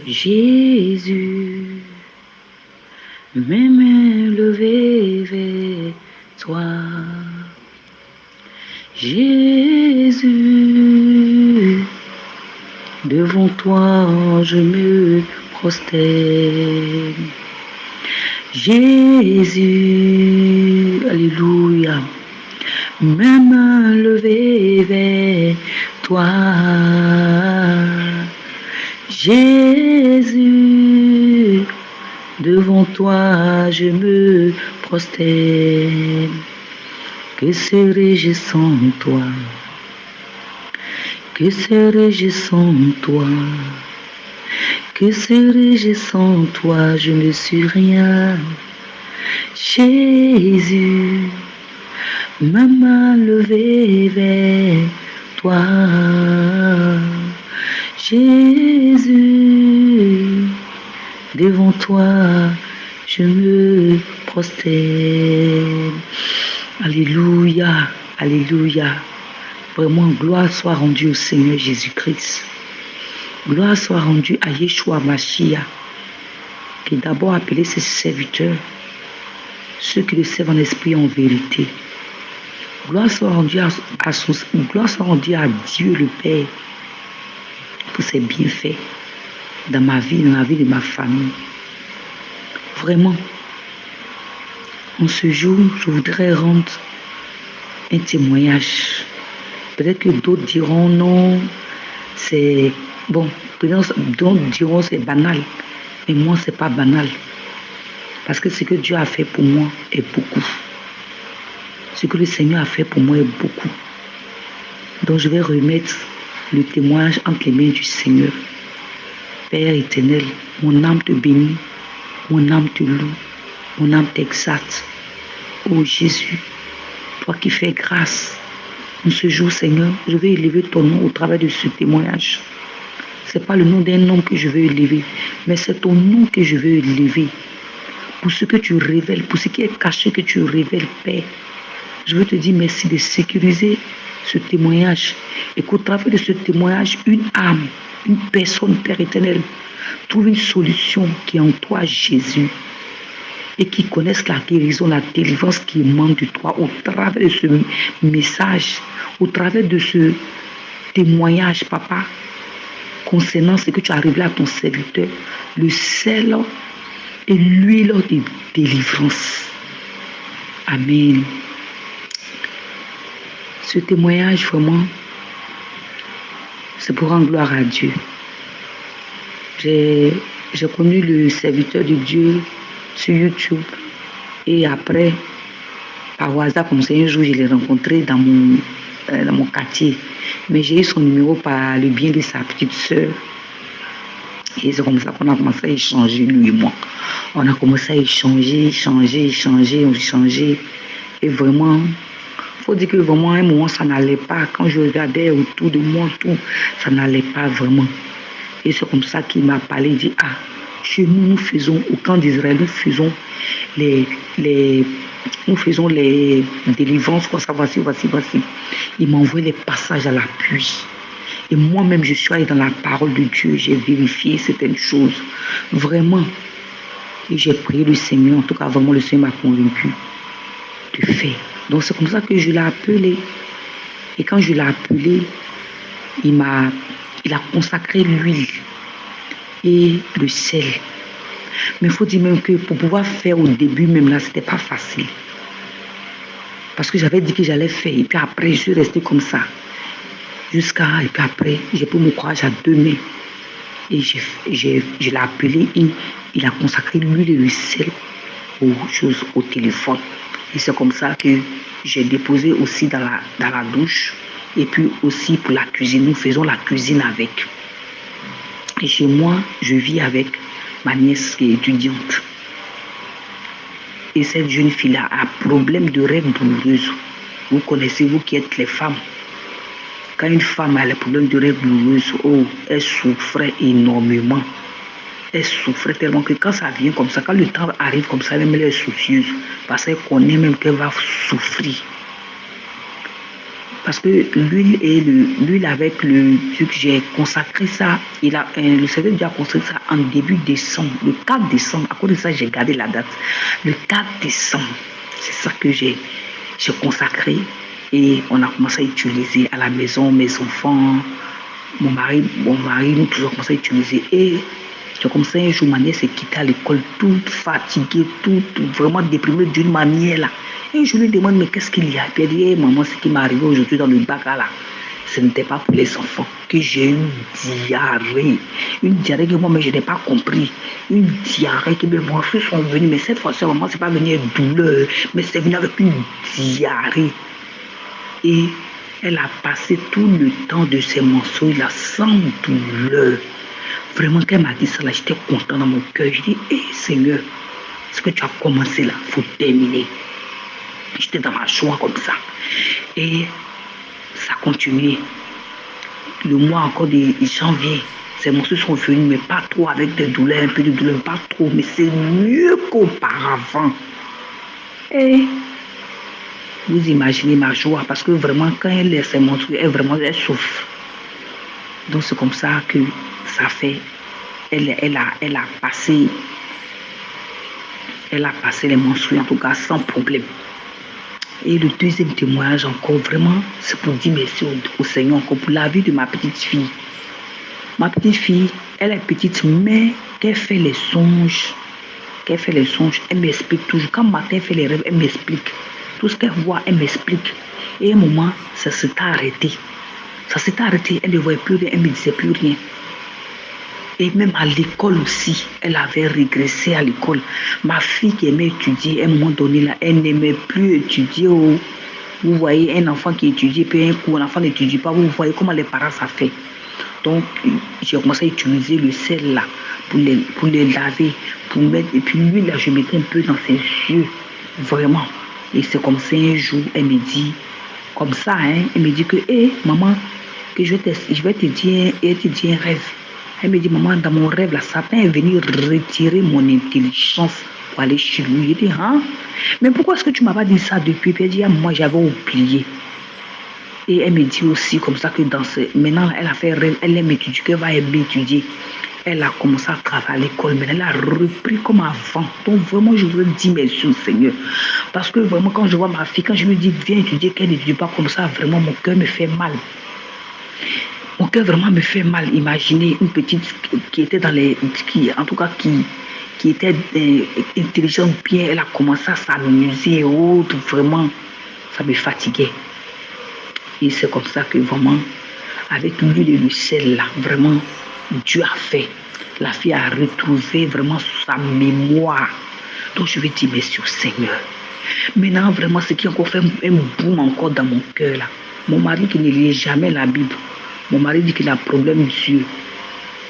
Jésus, mes mains levées vers toi. Jésus, devant toi je me prosterne. Jésus, alléluia, mes mains levées vers toi. Jésus, devant toi je me prosterne. Que serais-je sans toi? Que serais-je sans toi? Que serais-je sans toi? Je ne suis rien. Jésus, ma main levée vers toi. Jésus, devant toi, je me prosterne. Alléluia, alléluia. Vraiment, gloire soit rendue au Seigneur Jésus-Christ. Gloire soit rendue à Yeshua Mashiach, qui est d'abord appelé ses serviteurs, ceux qui le servent en esprit et en vérité. Gloire soit rendue gloire soit rendue à Dieu le Père pour ses bienfaits dans ma vie, dans la vie de ma famille. Vraiment, en ce jour, je voudrais rendre un témoignage. Peut-être que d'autres diront non, c'est bon, d'autres diront c'est banal, mais moi c'est pas banal. Parce que ce que Dieu a fait pour moi est beaucoup. Ce que le Seigneur a fait pour moi est beaucoup. Donc je vais remettre le témoignage entre les mains du Seigneur. Père éternel, mon âme te bénit, mon âme te loue, mon âme t'exalte. Oh Jésus, toi qui fais grâce, en ce jour, Seigneur, je vais élever ton nom au travers de ce témoignage. Ce n'est pas le nom d'un homme que je veux élever, mais c'est ton nom que je veux élever. Pour ce que tu révèles, pour ce qui est caché que tu révèles, Père. Je veux te dire merci de sécuriser ce témoignage et qu'au travers de ce témoignage, une âme, une personne, Père éternel, trouve une solution qui est en toi, Jésus, et qui connaissent la guérison, la délivrance qui émane de toi au travers de ce message, au travers de ce témoignage, Papa, concernant ce que tu as révélé à ton serviteur, le sel et l'huile de délivrance. Amen. Ce témoignage, vraiment, c'est pour rendre gloire à Dieu. J'ai connu le serviteur de Dieu sur YouTube et après, par hasard, comme c'est un jour, je l'ai rencontré dans mon quartier. Mais j'ai eu son numéro par le bien de sa petite soeur. Et c'est comme ça qu'on a commencé à échanger, lui et moi. On a commencé à échanger. Et vraiment, il faut dire que vraiment, à un moment, ça n'allait pas. Quand je regardais autour de moi, tout, ça n'allait pas vraiment. Et c'est comme ça qu'il m'a parlé, il dit, chez nous, nous faisons, au camp d'Israël, nous faisons les délivrances, quoi, ça, voici. Il m'a envoyé les passages à l'appui. Et moi-même, je suis allée dans la parole de Dieu, j'ai vérifié certaines choses. Vraiment. Et j'ai prié le Seigneur, en tout cas, vraiment, le Seigneur m'a convaincu de faire. Donc, c'est comme ça que je l'ai appelé. Et quand je l'ai appelé, il a consacré l'huile et le sel. Mais il faut dire même que pour pouvoir faire au début, même là, c'était pas facile. Parce que j'avais dit que j'allais faire. Et puis après, je suis restée comme ça. Et puis après, j'ai pris mon courage à 2 mains. Et je l'ai appelé. Il a consacré l'huile et le sel aux choses au téléphone. Et c'est comme ça que j'ai déposé aussi dans la douche. Et puis aussi pour la cuisine. Nous faisons la cuisine avec. Et chez moi, je vis avec ma nièce qui est étudiante. Et cette jeune fille-là a un problème de règles douloureuses. Vous connaissez, vous qui êtes les femmes. Quand une femme a le problème de règles douloureuses, elle souffrait énormément. Elle souffrait tellement que quand ça vient comme ça, quand le temps arrive comme ça, même elle est soucieuse. Parce qu'elle connaît même qu'elle va souffrir. Parce que l'huile avec le truc, j'ai consacré ça. Le Seigneur Dieu a consacré ça en début décembre, le 4 décembre. À cause de ça, j'ai gardé la date. Le 4 décembre, c'est ça que j'ai consacré. Et on a commencé à utiliser à la maison, mes enfants, mon mari, nous toujours commencé à utiliser. Et j'ai commencé un jour, ma nièce s'est quittée à l'école, toute fatiguée, toute vraiment déprimée d'une manière là. Et je lui demande, mais qu'est-ce qu'il y a? Puis elle dit, hey, maman, ce qui m'est arrivé aujourd'hui dans le bac là, ce n'était pas pour les enfants. Que j'ai une diarrhée. Une diarrhée que moi, mais je n'ai pas compris. Une diarrhée que mes morceaux sont venus. Mais cette fois-ci, maman, ce n'est pas venu avec douleur, mais c'est venu avec une diarrhée. Et elle a passé tout le temps de ces morceaux là sans douleur. Vraiment, quand elle m'a dit ça là, j'étais content dans mon cœur. Je dis, hé Seigneur, ce que tu as commencé là, il faut terminer. J'étais dans ma joie comme ça. Et ça a continué. Le mois encore de janvier, ces morceaux sont venus, mais pas trop avec des douleurs, un peu de douleur, pas trop, mais c'est mieux qu'auparavant. Et vous imaginez ma joie, parce que vraiment, quand elle laisse ses morceaux, elle souffre. Donc c'est comme ça que ça fait. Elle a passé les menstrues, en tout cas sans problème. Et le deuxième témoignage encore, vraiment, c'est pour dire merci au Seigneur encore pour la vie de ma petite fille. Ma petite fille, elle est petite, mais qu'elle fait les songes, elle m'explique toujours. Quand matin elle fait les rêves, elle m'explique. Tout ce qu'elle voit, elle m'explique. Et à un moment, ça s'est arrêté. Elle ne voyait plus rien, elle ne me disait plus rien. Et même à l'école aussi, elle avait régressé à l'école. Ma fille qui aimait étudier, à un moment donné, là, elle n'aimait plus étudier. Vous voyez un enfant qui étudie, puis un coup, un enfant n'étudie pas. Vous voyez comment les parents ça fait. Donc, j'ai commencé à utiliser le sel là pour les laver, pour mettre. Et puis lui, là, je mettais un peu dans ses yeux. Vraiment. Et c'est comme ça un jour, elle me dit, comme ça, hein, elle me dit que, hé, maman, que je vais te dire un rêve. Elle me dit, maman, dans mon rêve, là, Satan est venu retirer mon intelligence pour aller chez lui. Je dis, hein? Mais pourquoi est-ce que tu ne m'as pas dit ça depuis? Puis elle dit, ah, moi, j'avais oublié. Et elle me dit aussi comme ça que maintenant, elle a fait rêve, elle aime étudier, qu'elle va aimer étudier. Elle a commencé à travailler à l'école, mais elle a repris comme avant. Donc vraiment, je voudrais dire merci au Seigneur. Parce que vraiment, quand je vois ma fille, quand je lui dis, viens étudier, qu'elle n'étudie pas comme ça, vraiment, mon cœur me fait mal. Mon cœur vraiment me fait mal. Imaginez une petite qui était dans les... en tout cas, qui était intelligente bien. Elle a commencé à s'amuser et autres. Vraiment, ça me fatiguait. Et c'est comme ça que vraiment, avec l'huile et le sel, là, vraiment, Dieu a fait. La fille a retrouvé vraiment sa mémoire. Donc je vais dire merci au Seigneur. Maintenant, vraiment, ce qui a encore fait un boom encore dans mon cœur, là. Mon mari qui ne lit jamais la Bible. Mon mari dit qu'il a un problème d'yeux.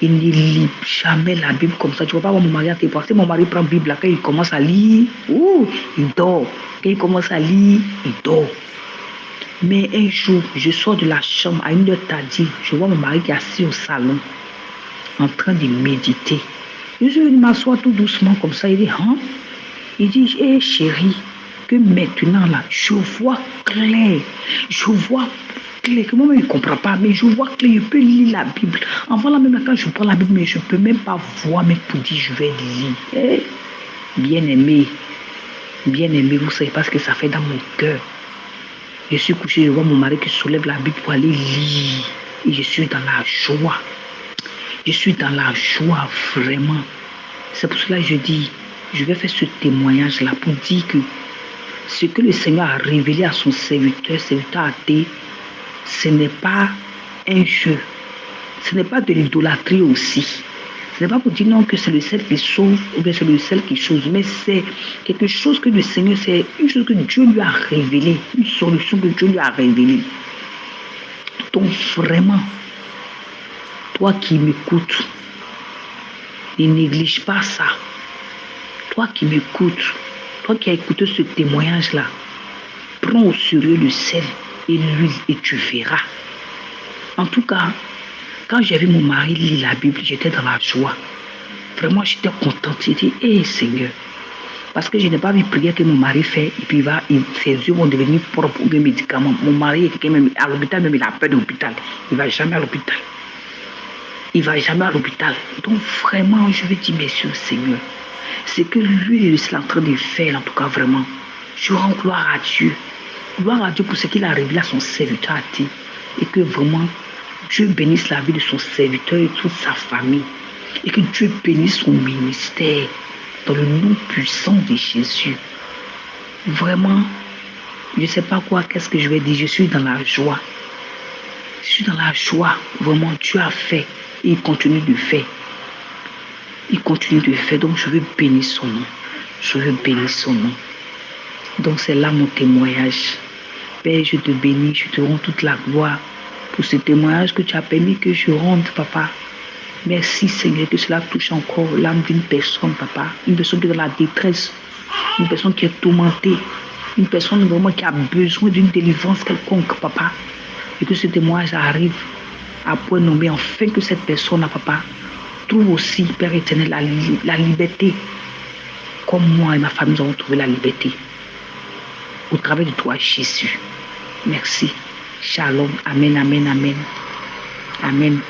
Il ne lit jamais la Bible comme ça. Tu ne vois pas mon mari à tes parties. Mon mari prend la Bible là, quand il commence à lire, il dort. Quand il commence à lire, il dort. Mais un jour, je sors de la chambre à 1h tardive. Je vois mon mari qui est assis au salon, en train de méditer. Je suis venu m'asseoir tout doucement comme ça. Il dit, hein? Il dit, hé chérie, que maintenant là, je vois clair. Je vois clair. Que moi-même, je ne comprends pas, mais je vois clair. Je peux lire la Bible. Avant là, même quand je prends la Bible, mais je ne peux même pas voir, mais pour dire, je vais lire. Eh, bien-aimé, vous ne savez pas ce que ça fait dans mon cœur. Je suis couché, je vois mon mari qui soulève la Bible pour aller lire. Et je suis dans la joie. Je suis dans la joie, vraiment. C'est pour cela que je dis, je vais faire ce témoignage-là pour dire que ce que le Seigneur a révélé à son serviteur athée, ce n'est pas un jeu. Ce n'est pas de l'idolâtrie aussi. Ce n'est pas pour dire non que c'est le sel qui sauve ou bien c'est le sel qui chose, mais c'est quelque chose que le Seigneur, c'est une chose que Dieu lui a révélée, une solution que Dieu lui a révélée. Donc vraiment, toi qui m'écoutes, ne néglige pas ça. Toi qui m'écoutes, toi qui as écouté ce témoignage-là, prends au sérieux le sel et l'huile et tu verras. En tout cas, quand j'ai vu mon mari lire la Bible, j'étais dans la joie. Vraiment, j'étais contente. J'ai dit, hé Seigneur, Parce que je n'ai pas vu prière que mon mari fait, et puis ses yeux vont devenir propres de médicaments. Mon mari est quelqu'un, même à l'hôpital, même il a peur de l'hôpital. Il ne va jamais à l'hôpital. Il ne va jamais à l'hôpital. Donc vraiment, je veux dire merci au Seigneur. C'est que lui, il est en train de faire, en tout cas vraiment. Je rends gloire à Dieu. Gloire à Dieu pour ce qu'il a révélé à son serviteur à dire. Et que vraiment, Dieu bénisse la vie de son serviteur et toute sa famille. Et que Dieu bénisse son ministère dans le nom puissant de Jésus. Vraiment, je ne sais pas quoi, qu'est-ce que je vais dire. Je suis dans la joie. Je suis dans la joie. Vraiment, Dieu a fait. Et il continue de faire. Il continue de faire. Donc, je veux bénir son nom. Je veux bénir son nom. Donc, c'est là mon témoignage. Père, je te bénis. Je te rends toute la gloire pour ce témoignage que tu as permis que je rende, papa. Merci, Seigneur, que cela touche encore l'âme d'une personne, papa. Une personne qui est dans la détresse. Une personne qui est tourmentée. Une personne vraiment qui a besoin d'une délivrance quelconque, papa. Et que ce témoignage arrive à point nommé, afin que cette personne-là, papa, trouve aussi, Père éternel, la liberté. Comme moi et ma famille, nous avons trouvé la liberté. Au travers de toi, Jésus. Merci. Shalom. Amen, amen, amen. Amen.